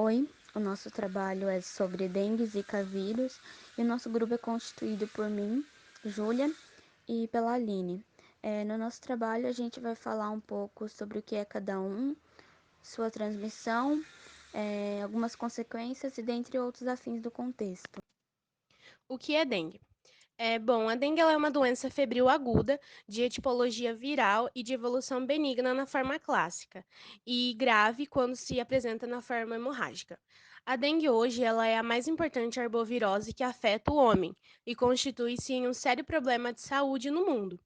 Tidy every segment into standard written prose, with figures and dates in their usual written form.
Oi, o nosso trabalho é sobre dengue e zika vírus e o nosso grupo é constituído por mim, Júlia, e pela Aline. No nosso trabalho a gente vai falar um pouco sobre o que é cada um, sua transmissão, algumas consequências e dentre outros afins do contexto. O que é dengue? Bom, a dengue ela é uma doença febril aguda, de etipologia viral e de evolução benigna na forma clássica, e grave quando se apresenta na forma hemorrágica. A dengue hoje ela é a mais importante arbovirose que afeta o homem e constitui-se em um sério problema de saúde no mundo,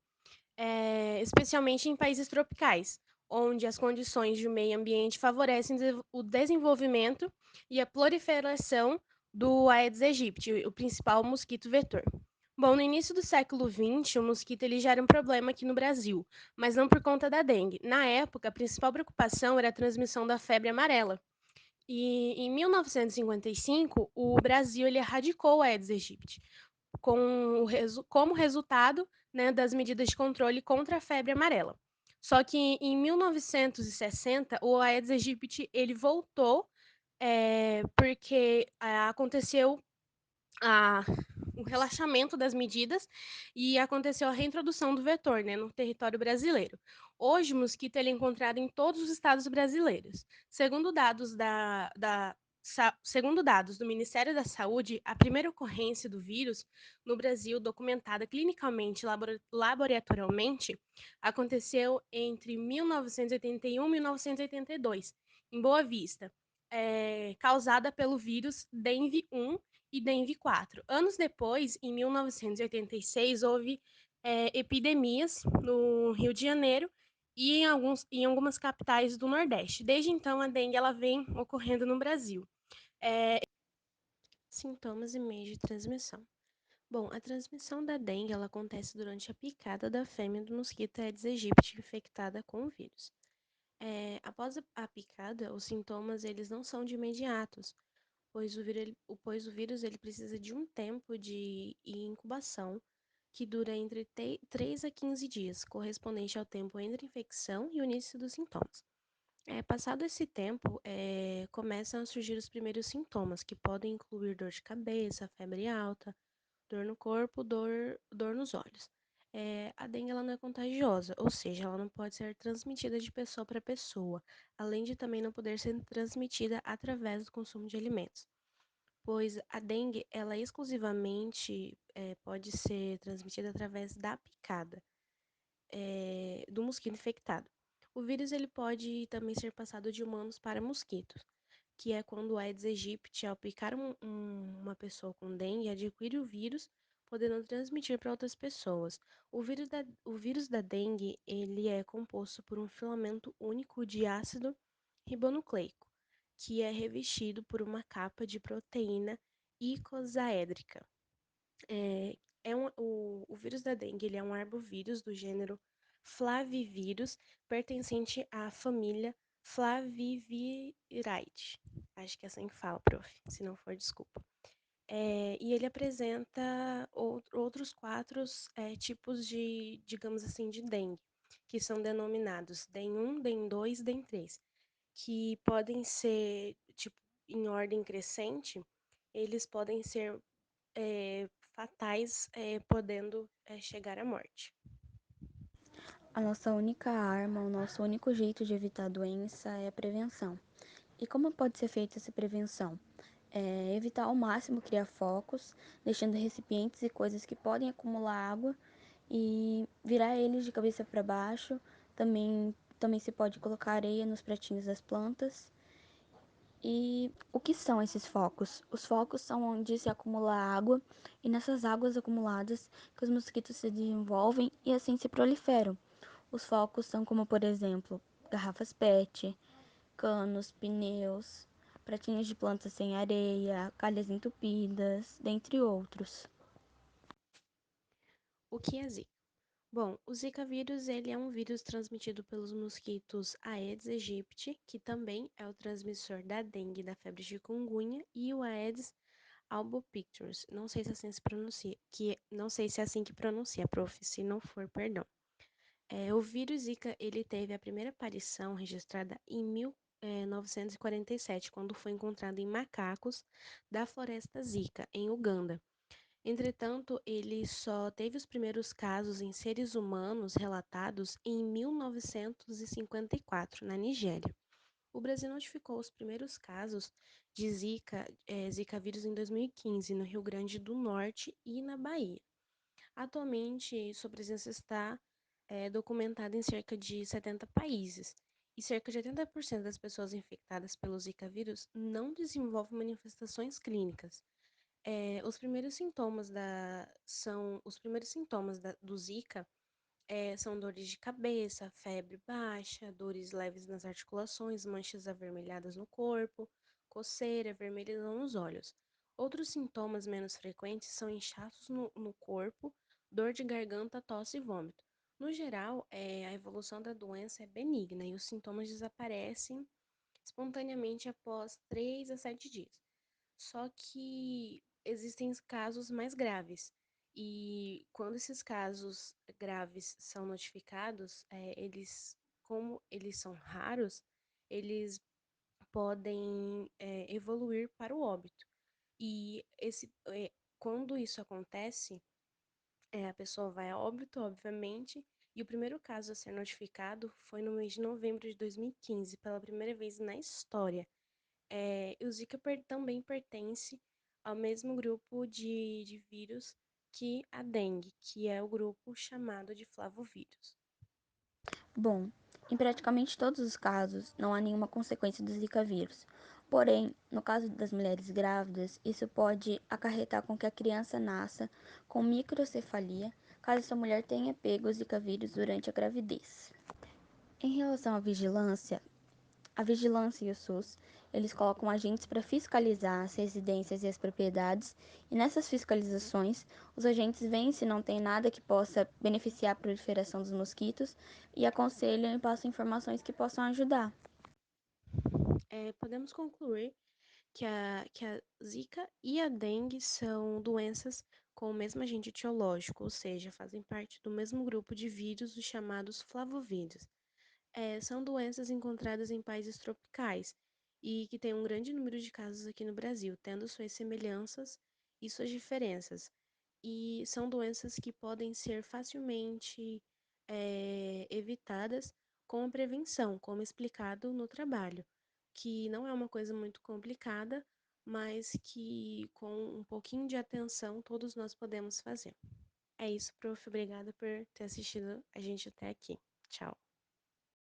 especialmente em países tropicais, onde as condições de meio ambiente favorecem o desenvolvimento e a proliferação do Aedes aegypti, o principal mosquito vetor. Bom, no início do século XX, o mosquito ele já era um problema aqui no Brasil, mas não por conta da dengue. Na época, a principal preocupação era a transmissão da febre amarela. E em 1955, o Brasil ele erradicou o Aedes aegypti, como resultado, né, das medidas de controle contra a febre amarela. Só que em 1960, o Aedes aegypti ele voltou porque aconteceu a, o relaxamento das medidas e aconteceu a reintrodução do vetor, né, no território brasileiro. Hoje, o mosquito ele é encontrado em todos os estados brasileiros. Segundo dados do Ministério da Saúde, a primeira ocorrência do vírus no Brasil, documentada clinicamente e laboratorialmente, aconteceu entre 1981 e 1982, em Boa Vista, causada pelo vírus Dengue 1 e Dengue 4. Anos depois, em 1986, houve epidemias no Rio de Janeiro e em algumas capitais do Nordeste. Desde então, a dengue ela vem ocorrendo no Brasil. Sintomas e meios de transmissão. Bom, a transmissão da dengue ela acontece durante a picada da fêmea do mosquito Aedes aegypti infectada com o vírus. Após a picada, os sintomas eles não são de imediatos, pois o vírus ele precisa de um tempo de incubação que dura entre 3 a 15 dias, correspondente ao tempo entre a infecção e o início dos sintomas. Passado esse tempo, começam a surgir os primeiros sintomas, que podem incluir dor de cabeça, febre alta, dor no corpo, dor nos olhos. A dengue ela não é contagiosa, ou seja, ela não pode ser transmitida de pessoa para pessoa, além de também não poder ser transmitida através do consumo de alimentos, pois a dengue ela exclusivamente pode ser transmitida através da picada do mosquito infectado. O vírus ele pode também ser passado de humanos para mosquitos, que é quando o Aedes aegypti, ao picar uma pessoa com dengue, adquire o vírus, podendo transmitir para outras pessoas. O vírus da dengue ele é composto por um filamento único de ácido ribonucleico, que é revestido por uma capa de proteína icosaédrica. O vírus da dengue ele é um arbovírus do gênero Flavivírus, pertencente à família Flaviviridae. Acho que é assim que fala, prof. Se não for, desculpa. E ele apresenta outros quatro tipos de, digamos assim, de dengue, que são denominados DEN1, DEN2 e DEN3, que podem ser, tipo, em ordem crescente, eles podem ser fatais, podendo chegar à morte. A nossa única arma, o nosso único jeito de evitar a doença é a prevenção. E como pode ser feita essa prevenção? Evitar ao máximo criar focos, deixando recipientes e coisas que podem acumular água e virar eles de cabeça para baixo. Também se pode colocar areia nos pratinhos das plantas. E o que são esses focos? Os focos são onde se acumula água e nessas águas acumuladas que os mosquitos se desenvolvem e assim se proliferam. Os focos são como, por exemplo, garrafas PET, canos, pneus, pratinhas de plantas sem areia, calhas entupidas, dentre outros. O que é Zika? Bom, o Zika vírus ele é um vírus transmitido pelos mosquitos Aedes aegypti, que também é o transmissor da dengue, da febre de chikungunya, e o Aedes albopictus. Não sei se assim se pronuncia, não sei se é assim que pronuncia, prof. Se não for, perdão. O vírus Zika ele teve a primeira aparição registrada em 1947, quando foi encontrado em macacos da floresta Zika, em Uganda. Entretanto, ele só teve os primeiros casos em seres humanos relatados em 1954, na Nigéria. O Brasil notificou os primeiros casos de Zika vírus em 2015, no Rio Grande do Norte e na Bahia. Atualmente, sua presença está documentada em cerca de 70 países, e cerca de 80% das pessoas infectadas pelo Zika vírus não desenvolvem manifestações clínicas. Os primeiros sintomas do Zika são dores de cabeça, febre baixa, dores leves nas articulações, manchas avermelhadas no corpo, coceira, vermelhidão nos olhos. Outros sintomas menos frequentes são inchaços no corpo, dor de garganta, tosse e vômito. No geral, a evolução da doença é benigna e os sintomas desaparecem espontaneamente após 3 a 7 dias. Só que existem casos mais graves. E quando esses casos graves são notificados, como eles são raros, eles podem evoluir para o óbito. E quando isso acontece, a pessoa vai a óbito, obviamente, e o primeiro caso a ser notificado foi no mês de novembro de 2015, pela primeira vez na história. O Zika também pertence ao mesmo grupo de vírus que a dengue, que é o grupo chamado de flavovírus. Bom, em praticamente todos os casos, não há nenhuma consequência do Zika vírus. Porém, no caso das mulheres grávidas, isso pode acarretar com que a criança nasça com microcefalia, caso essa mulher tenha pego o Zika vírus durante a gravidez. Em relação à vigilância, a vigilância e o SUS, eles colocam agentes para fiscalizar as residências e as propriedades, e nessas fiscalizações, os agentes veem se não tem nada que possa beneficiar a proliferação dos mosquitos e aconselham e passam informações que possam ajudar. Podemos concluir que a Zika e a dengue são doenças com o mesmo agente etiológico, ou seja, fazem parte do mesmo grupo de vírus, os chamados flavovírus. São doenças encontradas em países tropicais e que têm um grande número de casos aqui no Brasil, tendo suas semelhanças e suas diferenças. E são doenças que podem ser facilmente evitadas com a prevenção, como explicado no trabalho, que não é uma coisa muito complicada, mas que com um pouquinho de atenção todos nós podemos fazer. É isso, prof. Obrigada por ter assistido a gente até aqui. Tchau.